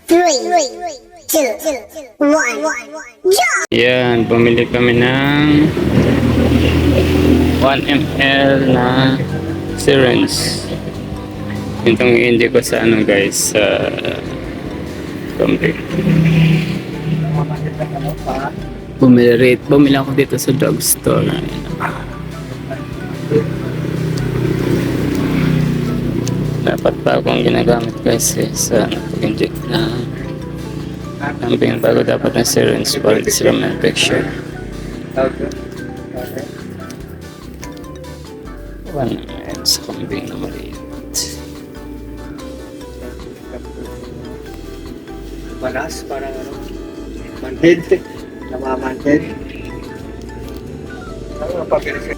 Three, two, one, jump! Yan, bumili kami ng 1 ml na syringe. Itong hindi ko sa ano guys, sa kambing. Bumili ako dito sa drugstore. Dapat pa akong ginagamit kasi sa pag-inject na kambing bago dapat ng syringe para hindi sila ma-infection. 1 ml sa kambing na maliit. Manas, parang ano, manted, namamanted. Ano ang pabilis?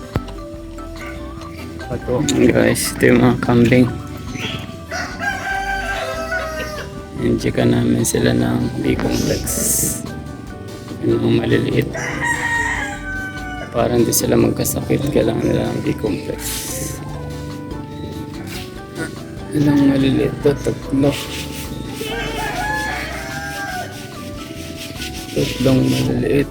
Ito. Guys, ito yung mga kambing. Injectan namin sila ng B-complex. Yung mga maliliit. Para hindi sila magkasakit, kailangan nila ng B-complex. Ilang maliliit to? Tatlo. Tatlong maliliit.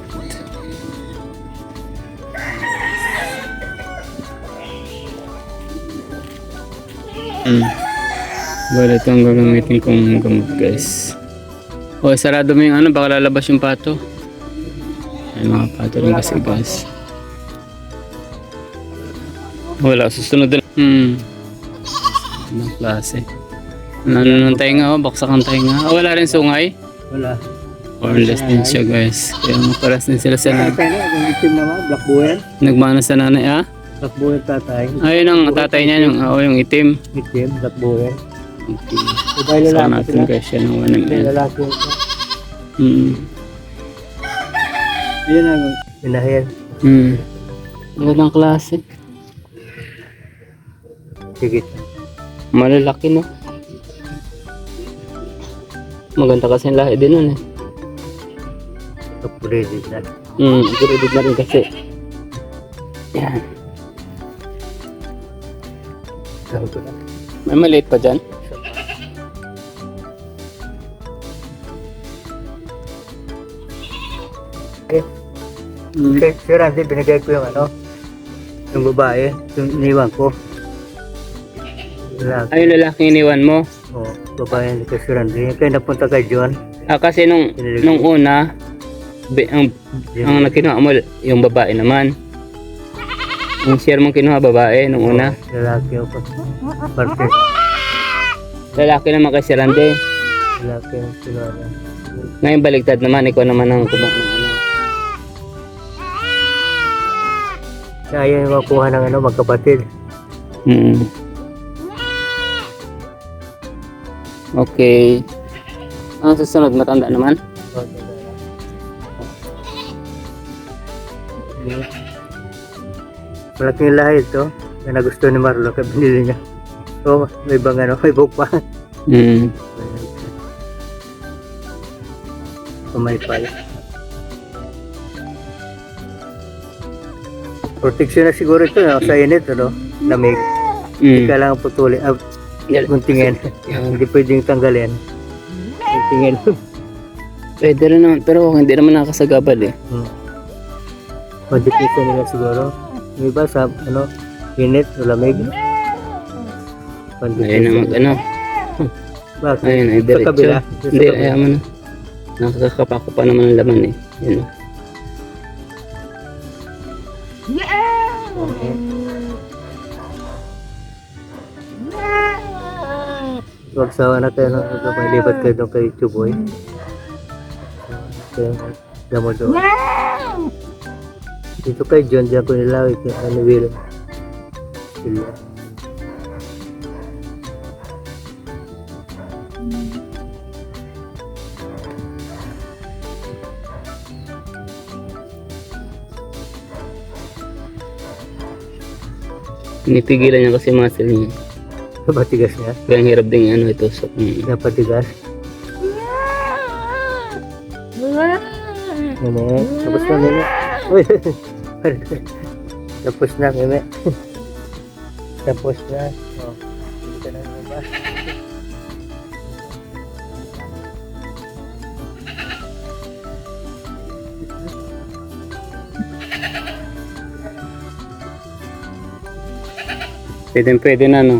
Bala ito ang gagamitin kong gamot guys. O sarado mo yung ano, baka lalabas yung pato. Ay mga pato rin kasi guys. Wala, susunod din. Anong klase? Ano nung tainga o, baksak ang tainga. Wala rin sungay. Wala. Orless din siya guys. Kaya maparas din sila sa Tatay na, yung itim naman, black boyer. nagmana sa nanay ah. Black boyer tatay. Ayun ang tatay niya, yung itim. Itim, black boyer. Okay. So, dahil Saka lalaki natin sila. guys siya ng 1 Dahil ml. lalaki ito. Yun ang inahin. Magandang klase. Sige. Malalaki no. Maganda kasi ang lahi din nun eh. Upgraded na. Graded na rin kasi. Yan. Tawag ko na. May maliit pa dyan. Okay. Okay, Sir Randy, binigay ko yung ano, yung babae, yung iniwan ko. Lalaki. Ay, yung lalaki iniwan mo. Oo, babae ni Sir Randy. Kaya napunta kay John. Kasi nung una, ang nakinuha mo, yung babae naman. Yung share mong kinuha babae nung una. Lalaki ako. Parte. Lalaki naman kay si Randy. Lalaki yung kinuha niya. Ngayon baligtad naman, ikaw naman ang kubak ng ano. Kaya ayaw yung makuha ng ano, magkapatid. Okay. Ang susunod, matanda naman. Malaking lahi ito. Kaya nagusto ni Marlo, kaya binili niya. So, may bang ano, may buhok pa. Pumaypal. Proteksyon na siguro ito, no? Sa init, ano? Lamig. Hindi kailangan putulin. Guntingin. Hindi pwedeng tanggalin. Guntingin. Pwede rin naman, pero hindi naman nakasagabal eh. Pwede nila siguro. Yung iba sa, ano, init o lamig. Ayun na mag ano. Bakit? Ayun ay Sa diretso. kabila. Hindi, ayaw mo na. Nakakapako pa naman ang laman eh. Yun. Huwag sawa na kayo nung may lipat kayo doon kay Chuboy. Kaya damo doon. Dito kay John, diyan ko nilawit yung ano Will. Sila. Pinipigilan niya kasi muscle niya. Napatigas niya. Kaya ang hirap din ano ito. So, Napatigas. Meme, tapos na Meme. Uy! Tapos na Meme. Tapos na. Oh, hindi ka na naman ba? Pwede na, no?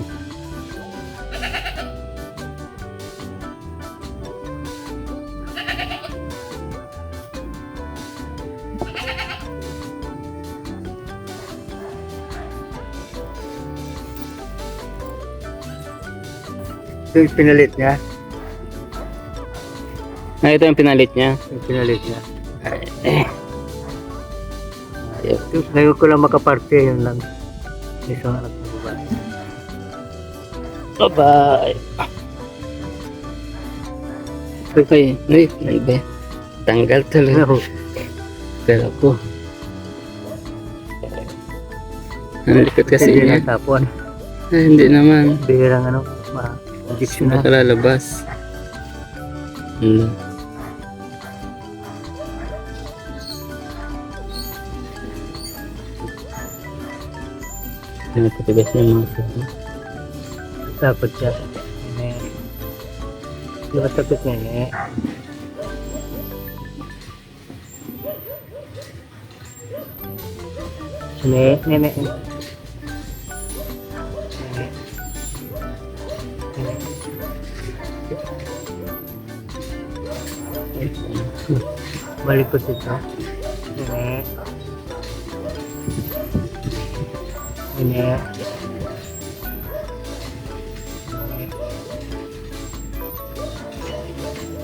Ito yung pinalit niya. Ah, ito yung pinalit niya. Yung pinalit niya. Ayaw. Ngayon ko lang makaparte, yun lang. Isang anak na babae. Bye-bye. Okay. Ay, ba? Tanggal talaga. Ano? Pero ko. Ang likot kasi Hindi niya. na tapon. Ay, hindi naman. Bihirang ano, Hindi ma-addiction na. nakalalabas. Pinapatigas niya mga sabi. Takot siya. Di ba takot niya eh? Ne. Malikot ito. Ne.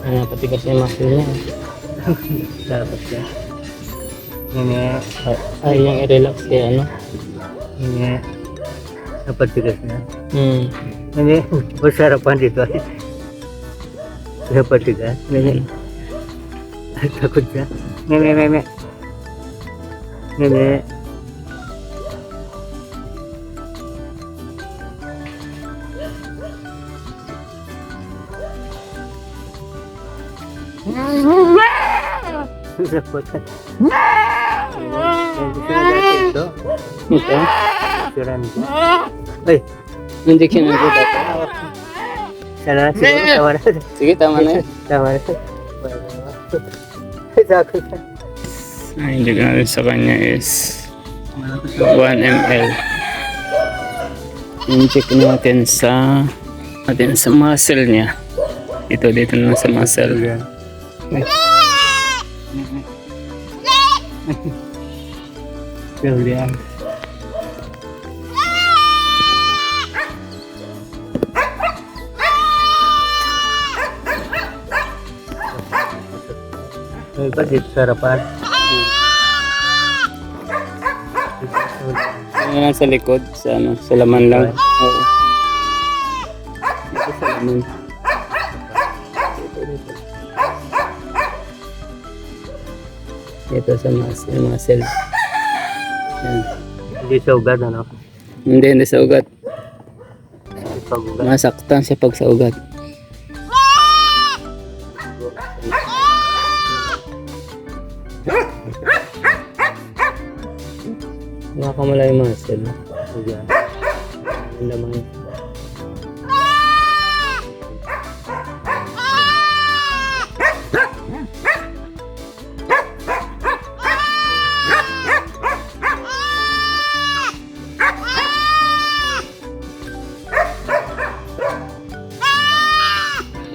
Pinapatigas niya mga sabi niya. Dapat siya. Ne. Ay, yung i-relax kaya ano. Ne. Dapat tigas niya. Hmm. Ne. Masarapan dito. Dapat tigas. Ne. Takot siya. Ne. Takot. Ito. Ito. Suran ko. Ay, Hindi kinagot ako. sana siguro tama na. Sige, tama na yun. Tama na. Takot. Ay, hindi ko natin sa kanya is 1 ml. Yung check natin sa muscle niya. Dito na sa muscle. Yan. Yan. May ba dito sa harapan? Ano lang sa likod, sa ano, sa laman lang. Oo. Dito sa laman. Dito sa muscle. Yan. Hindi sa ugat, ano? Hindi sa ugat. Sa ugat. Masaktan siya pag sa ugat. Nakakamala yung muscle. Yan. Yung laman.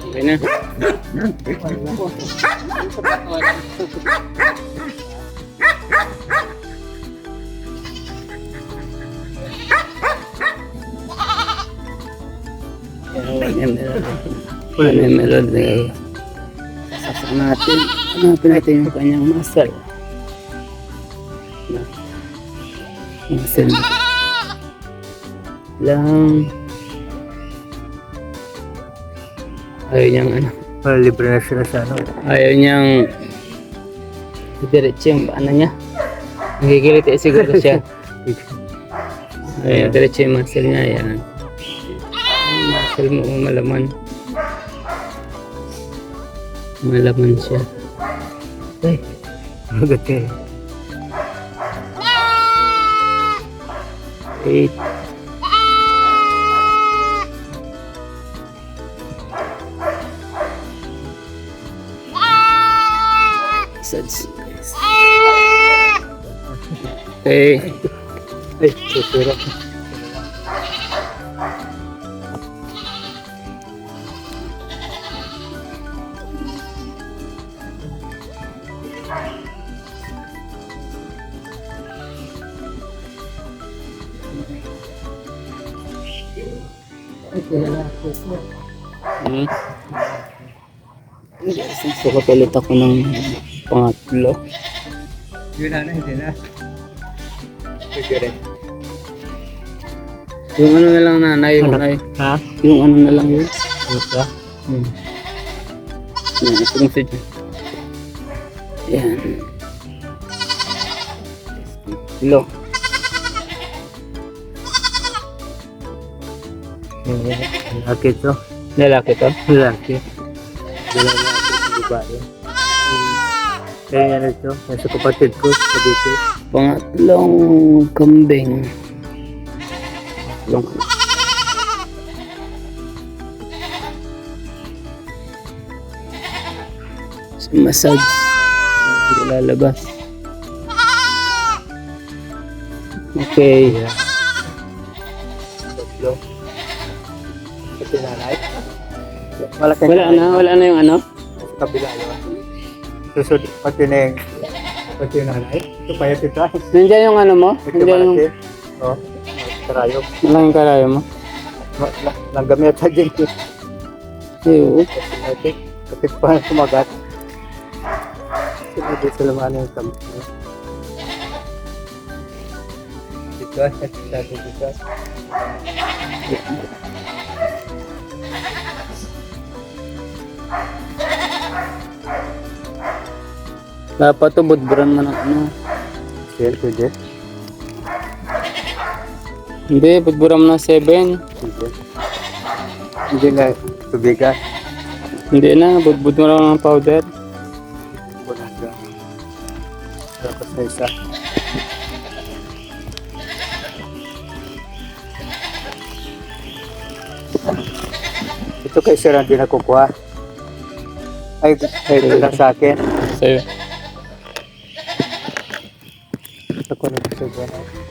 Okay na. Melod na sasaksak natin. Hanapin natin yung kanyang muscle. Muscle lang. Ayaw niyang ano. Para libre na sila sa ano. Ayaw niyang diretso yung paano niya. Nagigiliti siguro siya. Ayaw diretso yung muscle niya. Yan. Muscle mo malaman. Malaman siya. Ay, magat eh. 8. Okay. Ay, susura. Hmm. So, kapalit ako ng pangatlo. Yun na, hindi na. Sige rin. Yung ano na lang nanay, yung nanay. Ha? Yung ano na lang yun. Isa? Yan, itong sadya. Yan. Hello. Lalaki to. Lalaki to? Lalaki. Lalaki sa babae. Kaya yan ito. Nasa kapatid ko sa dito. Pangatlong kambing. Long. Sa massage. Hindi lalabas. Okay. Ayan. Tatlo. Ito nanay. Malaki Wala na yung ano? sa kabila yun. Susod pati na yung pati yung nanay. Ito pa yung tita. Nandiyan yung ano mo? Ito Nandiyan yung malaki. O. Karayok. malaking karayo mo? Langgamit sa dyan. Ayun. Kapit pa kumagat. Hindi sa laman yung kami. Dito, dito. Dapat to budburan mo ng ano. Yan, pwede. Hindi, budburan mo ng 7. Pwede. Hindi na tubigan. Hindi na, budbud mo lang ng powder. Wala ka. Tapos na isa. Ito kay Sir hindi nakukuha. Ay, ito lang sa akin. Sa'yo. Ako na ito sa